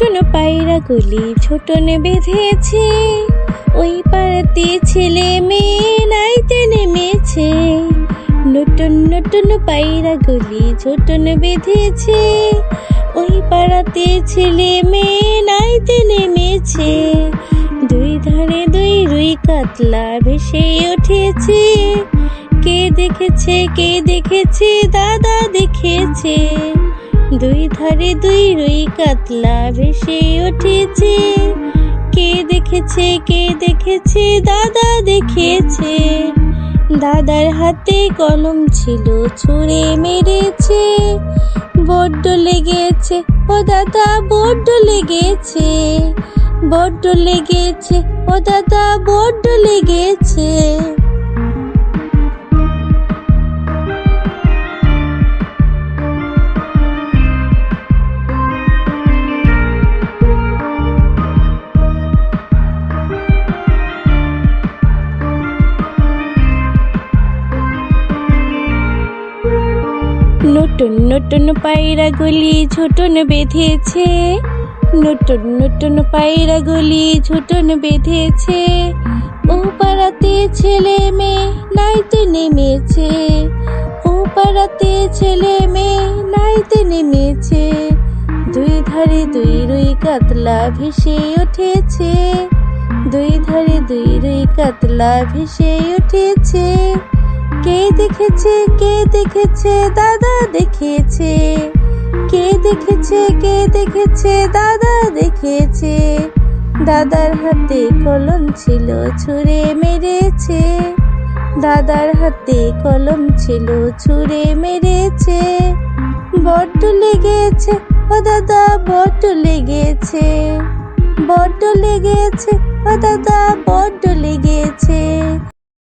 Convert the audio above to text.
নতুন পায়রা গুলি ছোটনে বেঁধেছে, ওই পাড়াতে ছেলে মেয়ে নাইতে নেমেছে। নতুন নতুন পায়রা গুলি ছোটনে বেঁধেছে, ওই পাড়াতে ছেলে মেয়ে নাইতে নেমেছে। দুই ধারে দুই রুই কাতলা ভেসে উঠেছে, কে দেখেছে দাদা দেখেছে। দুই ধারে দুই রুই কাতলা ভেসে উঠেছে, কে দেখেছে দাদা দেখেছে। দাদার হাতে কলম ছিল ছুঁড়ে মেরেছে, বড্ড লেগেছে ও দাদা বড্ড লেগেছে, বড্ড লেগেছে ও দাদা বড্ড লেগেছে। নতুন নতুন পায়রা গুলি ছোটন বেঁধেছে, নতুন নতুন পায়রা গুলি ছোটন বেঁধেছে। ও পাড়াতে ছেলে মেয়ে নাইতে নেমেছে, ও পাড়াতে ছেলে মেয়ে নাইতে নেমেছে। দুই ধারে দুই রুই কাতলা ভেসে উঠেছে, দুই ধারে দুই রুই কাতলা ভেসে উঠেছে। কে দেখেছে দাদা দেখেছে, কে দেখেছে দাদা দেখেছে। দাদার হাতে কলম ছিল ছুঁড়ে মেরেছে, দাদার হাতে কলম ছিল ছুঁড়ে মেরেছে। বড্ড লেগেছে ও দাদা বড্ড লেগেছে, বড্ড লেগেছে ও দাদা বড্ড লেগেছে।